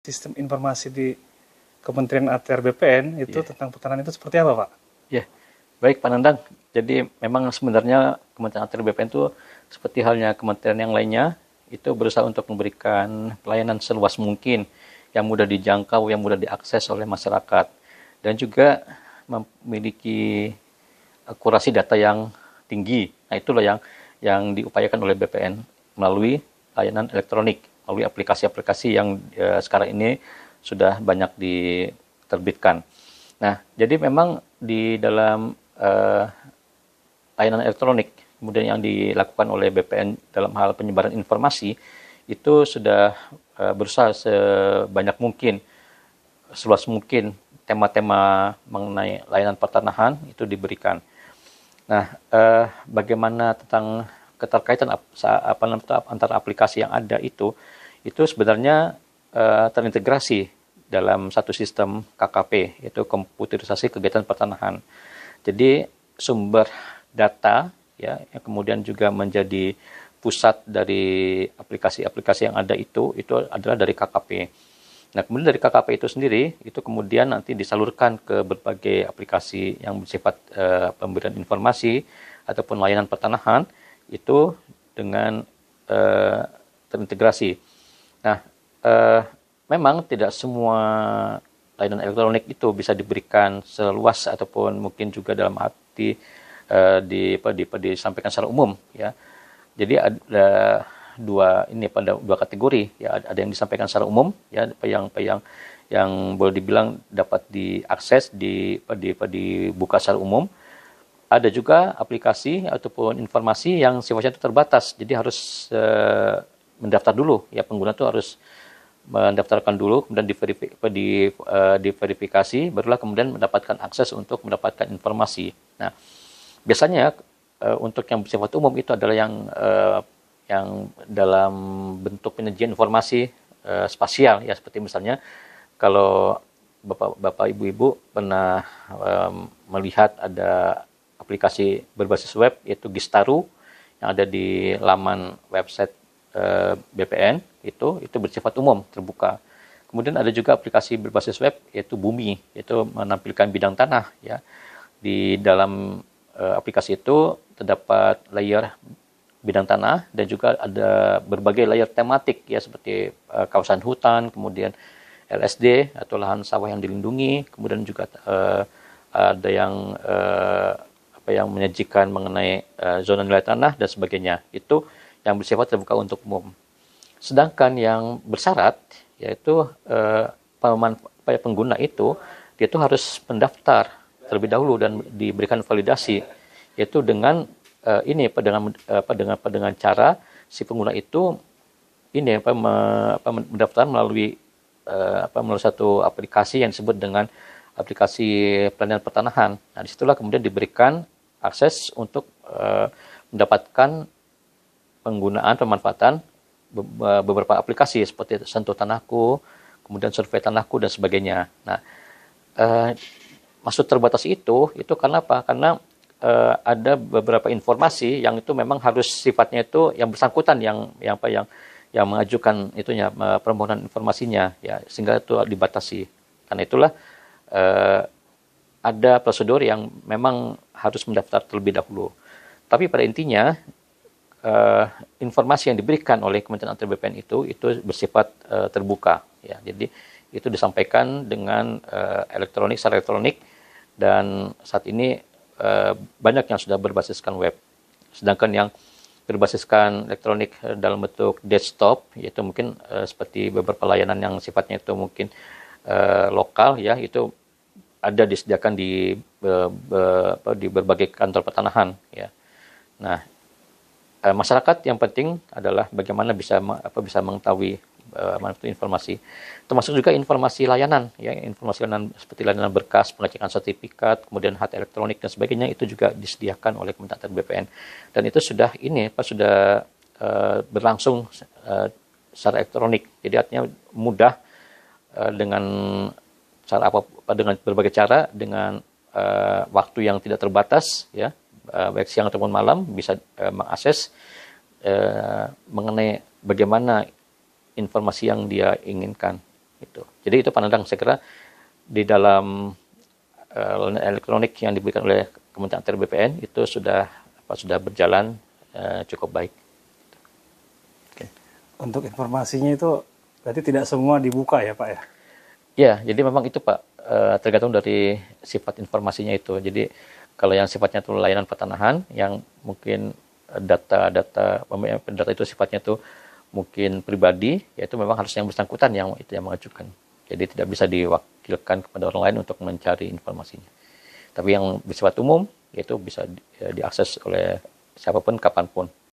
sistem informasi di Kementerian ATR BPN itu tentang pertanahan itu seperti apa, Pak? Ya, baik Pak Nandang. Jadi memang sebenarnya Kementerian ATR BPN itu seperti halnya kementerian yang lainnya, itu berusaha untuk memberikan pelayanan seluas mungkin, yang mudah dijangkau, yang mudah diakses oleh masyarakat, dan juga memiliki akurasi data yang tinggi. Nah, itulah yang diupayakan oleh BPN melalui layanan elektronik, melalui aplikasi-aplikasi yang sekarang ini sudah banyak diterbitkan. Nah, jadi memang di dalam layanan elektronik kemudian yang dilakukan oleh BPN dalam hal penyebaran informasi itu sudah berusaha sebanyak mungkin, seluas mungkin tema-tema mengenai layanan pertanahan itu diberikan. Nah, bagaimana tentang keterkaitan antara aplikasi yang ada itu sebenarnya terintegrasi dalam satu sistem KKP, yaitu komputerisasi kegiatan pertanahan. Jadi sumber data ya yang kemudian juga menjadi pusat dari aplikasi-aplikasi yang ada itu adalah dari KKP. Nah, kemudian dari KKP itu sendiri, itu kemudian nanti disalurkan ke berbagai aplikasi yang bersifat pemberian informasi ataupun layanan pertanahan, itu dengan terintegrasi. Nah, memang tidak semua layanan elektronik itu bisa diberikan seluas ataupun mungkin juga dalam arti disampaikan secara umum, ya. Jadi ada dua kategori, ya, ada yang disampaikan secara umum, ya, yang boleh dibilang dapat diakses dibuka secara umum. Ada juga aplikasi ataupun informasi yang sifatnya itu terbatas, jadi harus mendaftar dulu, ya, pengguna itu harus mendaftarkan dulu, kemudian diverifikasi, barulah kemudian mendapatkan akses untuk mendapatkan informasi. Nah, biasanya untuk yang bersifat umum itu adalah yang dalam bentuk penyajian informasi spasial, ya, seperti misalnya kalau Bapak Ibu pernah melihat ada aplikasi berbasis web yaitu Gistaru yang ada di laman website BPN, itu bersifat umum, terbuka. Kemudian ada juga aplikasi berbasis web yaitu Bumi, yaitu menampilkan bidang tanah, ya. Di dalam aplikasi itu terdapat layer bidang tanah dan juga ada berbagai layer tematik, ya, seperti kawasan hutan, kemudian LSD atau lahan sawah yang dilindungi, kemudian juga ada yang menyajikan mengenai zona nilai tanah dan sebagainya. Itu yang bersifat terbuka untuk umum. Sedangkan yang bersyarat, yaitu pengguna itu dia itu harus mendaftar terlebih dahulu dan diberikan validasi, yaitu dengan dengan cara si pengguna itu mendaftar melalui satu aplikasi yang disebut dengan aplikasi pelayanan pertanahan. Nah, disitulah kemudian diberikan akses untuk mendapatkan penggunaan pemanfaatan beberapa aplikasi seperti Sentuh Tanahku, kemudian Survei Tanahku dan sebagainya. Nah, maksud terbatas itu karena apa? Karena ada beberapa informasi yang itu memang harus sifatnya itu yang bersangkutan yang mengajukan itunya permohonan informasinya, ya, sehingga itu dibatasi. Karena itulah ada prosedur yang memang harus mendaftar terlebih dahulu. Tapi pada intinya informasi yang diberikan oleh Kementerian ATR BPN itu bersifat terbuka, ya. Jadi itu disampaikan dengan secara elektronik, dan saat ini banyak yang sudah berbasiskan web. Sedangkan yang berbasiskan elektronik dalam bentuk desktop, yaitu mungkin seperti beberapa layanan yang sifatnya itu mungkin lokal, ya, itu ada disediakan di berbagai kantor pertanahan, ya. Nah, masyarakat yang penting adalah bagaimana bisa mengetahui informasi, termasuk juga informasi layanan, ya, informasi layanan seperti layanan berkas, pengecekan sertifikat, kemudian hak elektronik dan sebagainya, itu juga disediakan oleh Kementerian ATR BPN, dan itu sudah berlangsung secara elektronik. Jadi artinya mudah dengan berbagai cara, dengan waktu yang tidak terbatas, ya, baik siang ataupun malam, bisa mengakses mengenai bagaimana informasi yang dia inginkan. Gitu. Jadi itu Pak Nandang, saya kira di dalam layanan elektronik yang diberikan oleh Kementerian ATR BPN itu sudah berjalan cukup baik. Oke. Untuk informasinya itu berarti tidak semua dibuka ya Pak ya? Ya, jadi memang itu Pak, tergantung dari sifat informasinya itu. Jadi kalau yang sifatnya itu layanan pertanahan, yang mungkin data itu sifatnya itu mungkin pribadi, yaitu memang harus yang bersangkutan yang mengajukan. Jadi tidak bisa diwakilkan kepada orang lain untuk mencari informasinya. Tapi yang bersifat umum, yaitu bisa diakses oleh siapapun, kapanpun.